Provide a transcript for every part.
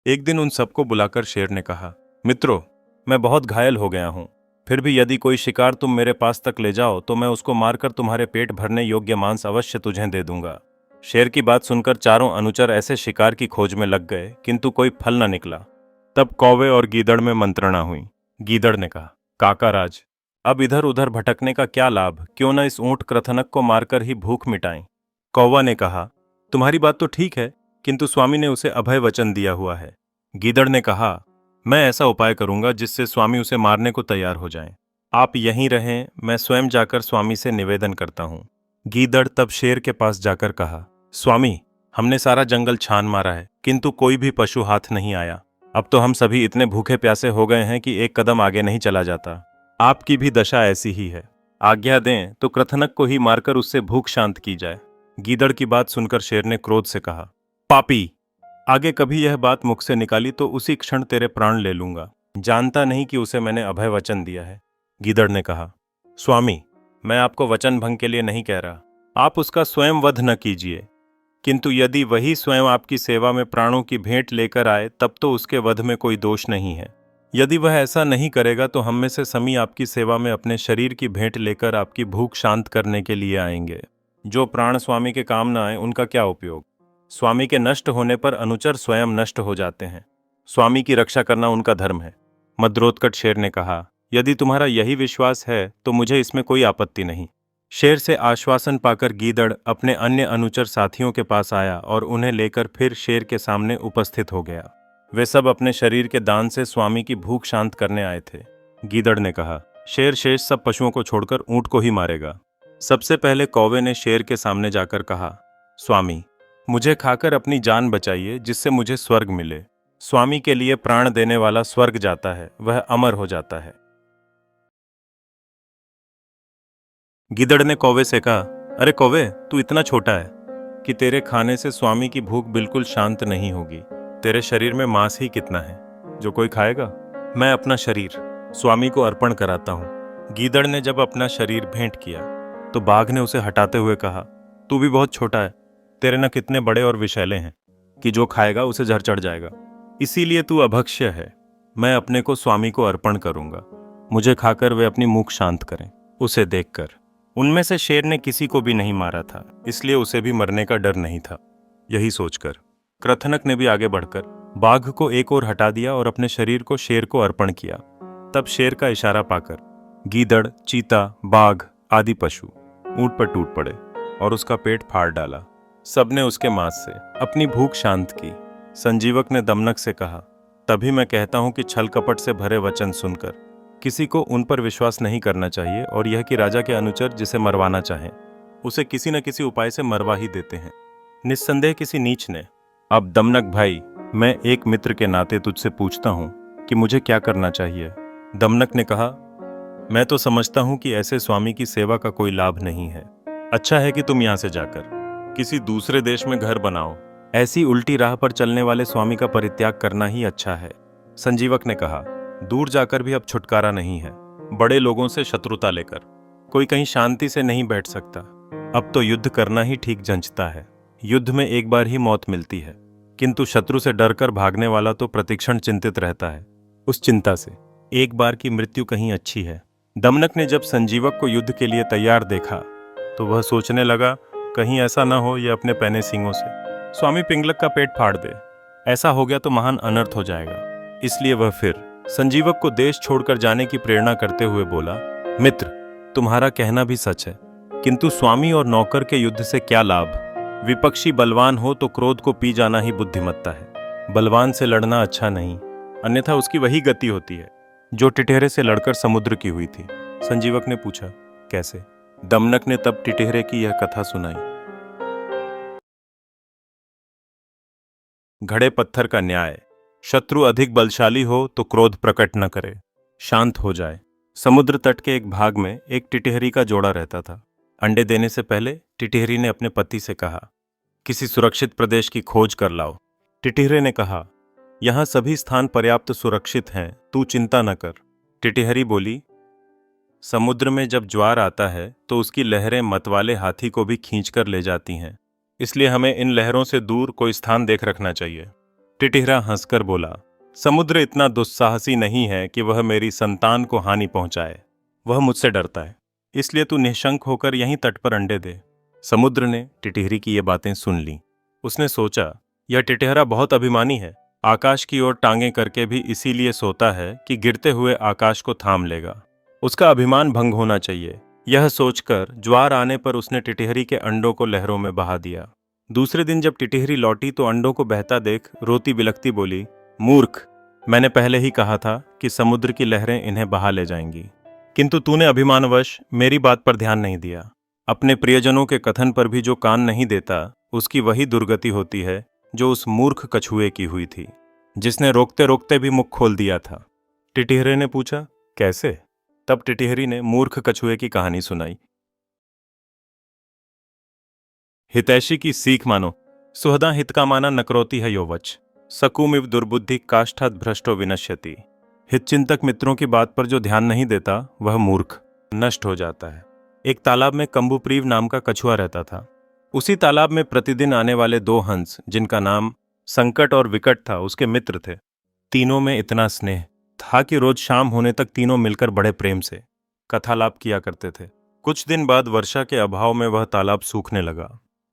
एक दिन उन सबको बुलाकर शेर ने कहा, मित्रों, मैं बहुत घायल हो गया हूं। फिर भी यदि कोई शिकार तुम मेरे पास तक ले जाओ तो मैं उसको मारकर तुम्हारे पेट भरने योग्य मांस अवश्य तुझे दे दूंगा। शेर की बात सुनकर चारों अनुचर ऐसे शिकार की खोज में लग गए, किंतु कोई फल न निकला। तब कौवे और गीदड़ में मंत्रणा हुई। गीदड़ ने कहा, काकाराज, अब इधर उधर भटकने का क्या लाभ, क्यों न इस ऊंट क्रथनक को मारकर ही भूख मिटाएं। कौवा ने कहा, तुम्हारी बात तो ठीक है, किंतु स्वामी ने उसे अभय वचन दिया हुआ है। गीदड़ ने कहा, मैं ऐसा उपाय करूंगा जिससे स्वामी उसे मारने को तैयार हो जाएं। आप यहीं रहें, मैं स्वयं जाकर स्वामी से निवेदन करता हूं। गीदड़ तब शेर के पास जाकर कहा, स्वामी, हमने सारा जंगल छान मारा है, किंतु कोई भी पशु हाथ नहीं आया। अब तो हम सभी इतने भूखे प्यासे हो गए हैं कि एक कदम आगे नहीं चला जाता। आपकी भी दशा ऐसी ही है। आज्ञा दें तो क्रथनक को ही मारकर उससे भूख शांत की जाए। गीदड़ की बात सुनकर शेर ने क्रोध से कहा, पापी, आगे कभी यह बात मुख से निकाली तो उसी क्षण तेरे प्राण ले लूंगा। जानता नहीं कि उसे मैंने अभय वचन दिया है। गीदड़ ने कहा, स्वामी, मैं आपको वचन भंग के लिए नहीं कह रहा। आप उसका स्वयं वध न कीजिए, किंतु यदि वही स्वयं आपकी सेवा में प्राणों की भेंट लेकर आए तब तो उसके वध में कोई दोष नहीं है। यदि वह ऐसा नहीं करेगा तो हम में से सभी आपकी सेवा में अपने शरीर की भेंट लेकर आपकी भूख शांत करने के लिए आएंगे। जो प्राण स्वामी के काम न आए उनका क्या उपयोग। स्वामी के नष्ट होने पर अनुचर स्वयं नष्ट हो जाते हैं। स्वामी की रक्षा करना उनका धर्म है। मद्रोत्कट शेर ने कहा, यदि तुम्हारा यही विश्वास है तो मुझे इसमें कोई आपत्ति नहीं। शेर से आश्वासन पाकर गीदड़ अपने अन्य अनुचर साथियों के पास आया और उन्हें लेकर फिर शेर के सामने उपस्थित हो गया। वे सब अपने शरीर के दान से स्वामी की भूख शांत करने आए थे। गीदड़ ने कहा, शेर शेष सब पशुओं को छोड़कर ऊंट को ही मारेगा। सबसे पहले कौवे ने शेर के सामने जाकर कहा, स्वामी, मुझे खाकर अपनी जान बचाइए जिससे मुझे स्वर्ग मिले। स्वामी के लिए प्राण देने वाला स्वर्ग जाता है, वह अमर हो जाता है। गीदड़ ने कौवे से कहा, अरे कौवे, तू इतना छोटा है कि तेरे खाने से स्वामी की भूख बिल्कुल शांत नहीं होगी। तेरे शरीर में मांस ही कितना है जो कोई खाएगा। मैं अपना शरीर स्वामी को अर्पण कराता हूँ। गीदड़ ने जब अपना शरीर भेंट किया तो बाघ ने उसे हटाते हुए कहा, तू भी बहुत छोटा है, तेरे न कितने बड़े और विषैले हैं कि जो खाएगा उसे जहर चढ़ जाएगा। इसीलिए तू अभक्ष्य है। मैं अपने को स्वामी को अर्पण करूंगा, मुझे खाकर वे अपनी भूख शांत करें। उसे देखकर उनमें से शेर ने किसी को भी नहीं मारा था, इसलिए उसे भी मरने का डर नहीं था। यही सोचकर क्रथनक ने भी आगे बढ़कर बाघ को एक ओर हटा दिया और अपने शरीर को शेर को अर्पण किया। तब शेर का इशारा पाकर गीदड़, चीता, बाघ आदि पशु ऊंट पर टूट पड़े और उसका पेट फाड़ डाला। सबने उसके मांस से अपनी भूख शांत की। संजीवक ने दमनक से कहा, तभी मैं कहता हूं कि छल कपट से भरे वचन सुनकर किसी को उन पर विश्वास नहीं करना चाहिए, और यह कि राजा के अनुचर जिसे मरवाना चाहें उसे किसी न किसी उपाय से मरवा ही देते हैं, निस्संदेह किसी नीच ने। अब दमनक भाई, मैं एक मित्र के नाते तुझसे पूछता हूं कि मुझे क्या करना चाहिए। दमनक ने कहा, मैं तो समझता हूं कि ऐसे स्वामी की सेवा का कोई लाभ नहीं है। अच्छा है कि तुम यहां से जाकर किसी दूसरे देश में घर बनाओ। ऐसी उल्टी राह पर चलने वाले स्वामी का परित्याग करना ही अच्छा है। संजीवक ने कहा, दूर जाकर भी अब छुटकारा नहीं है। बड़े लोगों से शत्रुता लेकर कोई कहीं शांति से नहीं बैठ सकता। अब तो युद्ध करना ही ठीक जंचता है। युद्ध में एक बार ही मौत मिलती है, किंतु शत्रु से डरकर भागने वाला तो प्रतिक्षण चिंतित रहता है। उस चिंता से एक बार की मृत्यु कहीं अच्छी है। दमनक ने जब संजीवक को युद्ध के लिए तैयार देखा तो वह सोचने लगा, कहीं ऐसा न हो यह अपने पैने सींगों से स्वामी पिंगलक का पेट फाड़ दे। ऐसा हो गया तो महान अनर्थ हो जाएगा। इसलिए वह फिर संजीवक को देश छोड़कर जाने की प्रेरणा करते हुए बोला, मित्र, तुम्हारा कहना भी सच है, किंतु स्वामी और नौकर के युद्ध से क्या लाभ। विपक्षी बलवान हो तो क्रोध को पी जाना ही बुद्धिमत्ता है। बलवान से लड़ना अच्छा नहीं, अन्यथा उसकी वही गति होती है जो टिटेहरे से लड़कर समुद्र की हुई थी। संजीवक ने पूछा, कैसे। दमनक ने तब टिटेहरे की यह कथा सुनाई। घड़े पत्थर का न्याय। शत्रु अधिक बलशाली हो तो क्रोध प्रकट न करे, शांत हो जाए। समुद्र तट के एक भाग में एक टिटेहरी का जोड़ा रहता था। अंडे देने से पहले टिटेहरी ने अपने पति से कहा, किसी सुरक्षित प्रदेश की खोज कर लाओ। टिटेहरे ने कहा, यहाँ सभी स्थान पर्याप्त सुरक्षित हैं, तू चिंता न कर। टिटेहरी बोली, समुद्र में जब ज्वार आता है तो उसकी लहरें मतवाले हाथी को भी खींचकर ले जाती हैं, इसलिए हमें इन लहरों से दूर कोई स्थान देख रखना चाहिए। टिटिहरा हंसकर बोला, समुद्र इतना दुस्साहसी नहीं है कि वह मेरी संतान को हानि पहुंचाए। वह मुझसे डरता है, इसलिए तू निशंक होकर यहीं तट पर अंडे दे। समुद्र ने टिटिहरी की ये बातें सुन ली। उसने सोचा, यह टिटिहरा बहुत अभिमानी है, आकाश की ओर टांगें करके भी इसीलिए सोता है कि गिरते हुए आकाश को थाम लेगा। उसका अभिमान भंग होना चाहिए। यह सोचकर ज्वार आने पर उसने टिटिहरी के अंडों को लहरों में बहा दिया। दूसरे दिन जब टिटिहरी लौटी तो अंडों को बहता देख रोती बिलखती बोली, मूर्ख, मैंने पहले ही कहा था कि समुद्र की लहरें इन्हें बहा ले जाएंगी, किंतु तूने अभिमानवश मेरी बात पर ध्यान नहीं दिया। अपने प्रियजनों के कथन पर भी जो कान नहीं देता, उसकी वही दुर्गति होती है जो उस मूर्ख कछुए की हुई थी, जिसने रोकते रोकते भी मुख खोल दिया था। टिटिहरे ने पूछा, कैसे? तब टिटिहरी ने मूर्ख कछुए की कहानी सुनाई। हितैषी की सीख मानो, सुहदा हित का माना नकरोती है योवच, सकूमिव दुर्बुद्धि काष्ठात् भ्रष्टो विनश्यति। हितचिंतक मित्रों की बात पर जो ध्यान नहीं देता वह मूर्ख नष्ट हो जाता है। एक तालाब में कंबुप्रीव नाम का कछुआ रहता था। उसी तालाब में प्रतिदिन आने वाले दो हंस, जिनका नाम संकट और विकट था, उसके मित्र थे। तीनों में इतना स्नेह था कि रोज शाम होने तक तीनों मिलकर बड़े प्रेम से कथालाप किया करते थे। कुछ दिन बाद वर्षा के अभाव में वह तालाब सूखने लगा।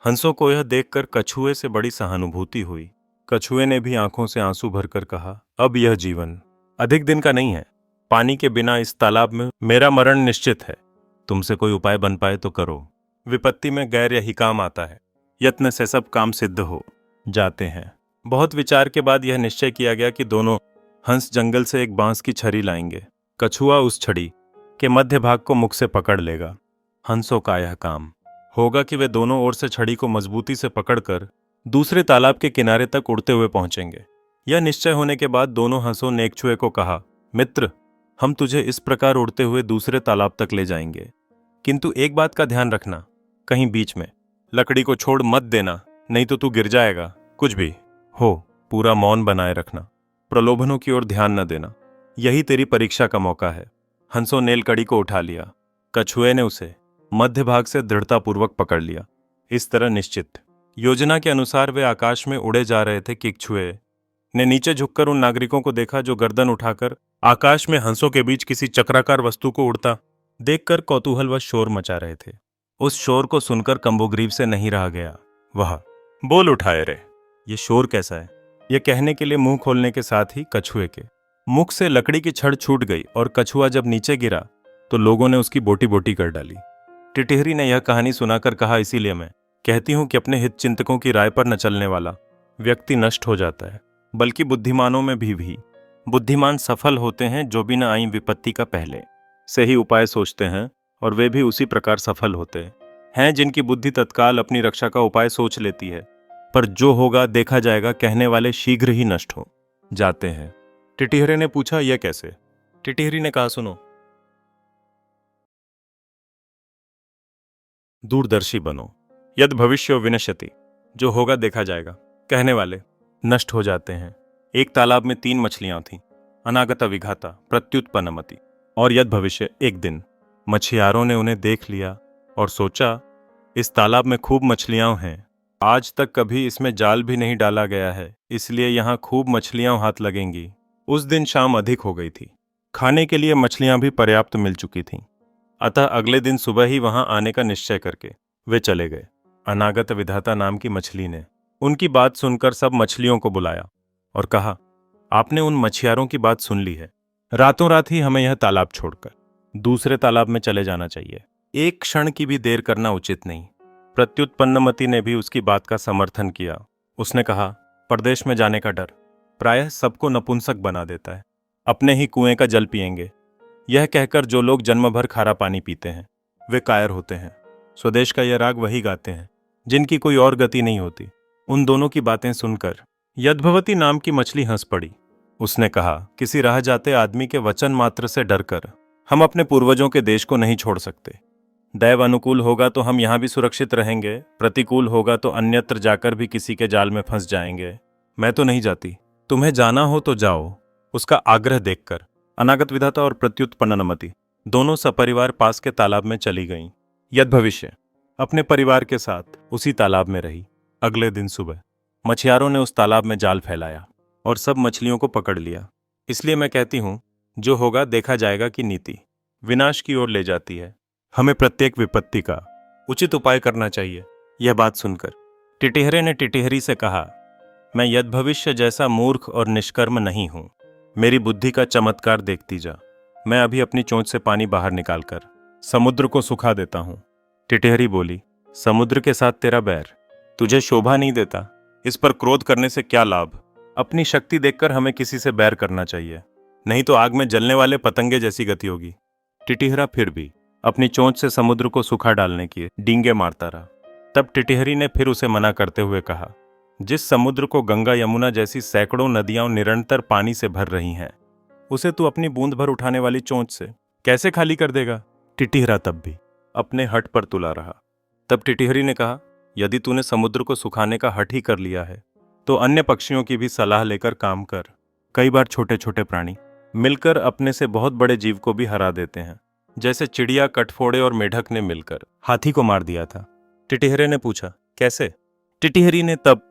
हंसों को यह देखकर कछुए से बड़ी सहानुभूति हुई। कछुए ने भी आंखों से आंसू भरकर कहा, अब यह जीवन अधिक दिन का नहीं है। पानी के बिना इस तालाब में मेरा मरण निश्चित है। तुमसे कोई उपाय बन पाए तो करो। विपत्ति में गैर यही काम आता है, यत्न से सब काम सिद्ध हो जाते हैं। बहुत विचार के बाद यह निश्चय किया गया कि दोनों हंस जंगल से एक बांस की छड़ी लाएंगे। कछुआ उस छड़ी के मध्य भाग को मुख से पकड़ लेगा। हंसों का यह काम होगा कि वे दोनों ओर से छड़ी को मजबूती से पकड़कर दूसरे तालाब के किनारे तक उड़ते हुए पहुंचेंगे। यह निश्चय होने के बाद दोनों हंसों ने एक छुए को कहा, मित्र, हम तुझे इस प्रकार उड़ते हुए दूसरे तालाब तक ले जाएंगे, किंतु एक बात का ध्यान रखना, कहीं बीच में लकड़ी को छोड़ मत देना, नहीं तो तू गिर जाएगा। कुछ भी हो, पूरा मौन बनाए रखना, प्रलोभनों की ओर ध्यान न देना। यही तेरी परीक्षा का मौका है। हंसों ने लकड़ी को उठा लिया। कछुए ने उसे मध्य भाग से दृढ़तापूर्वक पकड़ लिया। इस तरह निश्चित योजना के अनुसार वे आकाश में उड़े जा रहे थे कि कछुए ने नीचे झुककर उन नागरिकों को देखा जो गर्दन उठाकर आकाश में हंसों के बीच किसी चक्राकार वस्तु को उड़ता देखकर कौतूहलवश शोर मचा रहे थे। उस शोर को सुनकर कंबुग्रीव से नहीं रहा गया। वह बोल उठाए, रे ये शोर कैसा है? यह कहने के लिए मुंह खोलने के साथ ही कछुए के मुख से लकड़ी की छड़ छूट गई और कछुआ जब नीचे गिरा तो लोगों ने उसकी बोटी बोटी कर डाली। टिटिहरी ने यह कहानी सुनाकर कहा, इसीलिए मैं कहती हूं कि अपने हित चिंतकों की राय पर न चलने वाला व्यक्ति नष्ट हो जाता है। बल्कि बुद्धिमानों में भी बुद्धिमान सफल होते हैं जो भी न आई विपत्ति का पहले से ही उपाय सोचते हैं, और वे भी उसी प्रकार सफल होते हैं जिनकी बुद्धि तत्काल अपनी रक्षा का उपाय सोच लेती है, पर जो होगा देखा जाएगा कहने वाले शीघ्र ही नष्ट हो जाते हैं। टिटिहरे ने पूछा, यह कैसे? टिटिहरी ने कहा, सुनो, दूरदर्शी बनो। यद भविष्यो विनश्यति, जो होगा देखा जाएगा कहने वाले नष्ट हो जाते हैं। एक तालाब में 3 मछलियां थीं, अनागता विघाता प्रत्युत्पन्नमति और यद भविष्य। एक दिन मछियारों ने उन्हें देख लिया और सोचा, इस तालाब में खूब मछलियां हैं, आज तक कभी इसमें जाल भी नहीं डाला गया है, इसलिए यहाँ खूब मछलियां हाथ लगेंगी। उस दिन शाम अधिक हो गई थी, खाने के लिए मछलियां भी पर्याप्त मिल चुकी थीं। अतः अगले दिन सुबह ही वहां आने का निश्चय करके वे चले गए। अनागत विधाता नाम की मछली ने उनकी बात सुनकर सब मछलियों को बुलाया और कहा, आपने उन मछियारों की बात सुन ली है, रातों रात ही हमें यह तालाब छोड़कर दूसरे तालाब में चले जाना चाहिए। एक क्षण की भी देर करना उचित नहीं। प्रत्युत्पन्नमति ने भी उसकी बात का समर्थन किया। उसने कहा, परदेश में जाने का डर प्रायः सबको नपुंसक बना देता है, अपने ही कुएं का जल पिएंगे, यह कहकर जो लोग जन्म भर खारा पानी पीते हैं वे कायर होते हैं। स्वदेश का यह राग वही गाते हैं जिनकी कोई और गति नहीं होती। उन दोनों की बातें सुनकर यद्भवती नाम की मछली हंस पड़ी। उसने कहा, किसी राह जाते आदमी के वचन मात्र से डरकर हम अपने पूर्वजों के देश को नहीं छोड़ सकते। दैव अनुकूल होगा तो हम यहाँ भी सुरक्षित रहेंगे, प्रतिकूल होगा तो अन्यत्र जाकर भी किसी के जाल में फंस जाएंगे। मैं तो नहीं जाती, तुम्हें जाना हो तो जाओ। उसका आग्रह देखकर अनागत विधाता और प्रत्युत्पन्नमति दोनों सपरिवार पास के तालाब में चली गईं। यद भविष्य अपने परिवार के साथ उसी तालाब में रही। अगले दिन सुबह मछियारों ने उस तालाब में जाल फैलाया। और सब मछलियों को पकड़ लिया। इसलिए मैं कहती हूँ, जो होगा देखा जाएगा की नीति विनाश की ओर ले जाती है। हमें प्रत्येक विपत्ति का उचित उपाय करना चाहिए। यह बात सुनकर टिटिहरे ने टिटिहरी से कहा, मैं यद भविष्य जैसा मूर्ख और निष्कर्म नहीं हूं। मेरी बुद्धि का चमत्कार देखती जा। मैं अभी अपनी चोंच से पानी बाहर निकालकर समुद्र को सुखा देता हूं। टिटिहरी बोली, समुद्र के साथ तेरा बैर तुझे शोभा नहीं देता। इस पर क्रोध करने से क्या लाभ। अपनी शक्ति देखकर हमें किसी से बैर करना चाहिए, नहीं तो आग में जलने वाले पतंगे जैसी गति होगी। टिटिहरा फिर भी अपनी चोंच से समुद्र को सुखा डालने की डींगे मारता रहा। तब टिटिहरी ने फिर उसे मना करते हुए कहा, जिस समुद्र को गंगा यमुना जैसी सैकड़ों नदियां निरंतर पानी से भर रही हैं, उसे तू अपनी बूंद भर उठाने वाली चोंच से कैसे खाली कर देगा। टिटिहरा तब भी अपने हठ पर तुला रहा। तब टिटिहरी ने कहा, यदि तूने समुद्र को सुखाने का हठ ही कर लिया है तो अन्य पक्षियों की भी सलाह लेकर काम कर। कई बार छोटे छोटे प्राणी मिलकर अपने से बहुत बड़े जीव को भी हरा देते हैं, जैसे चिड़िया, कटफोड़े और मेढक ने मिलकर हाथी को मार दिया था। टिटिहरे ने पूछा, कैसे। टिटिहरी ने तब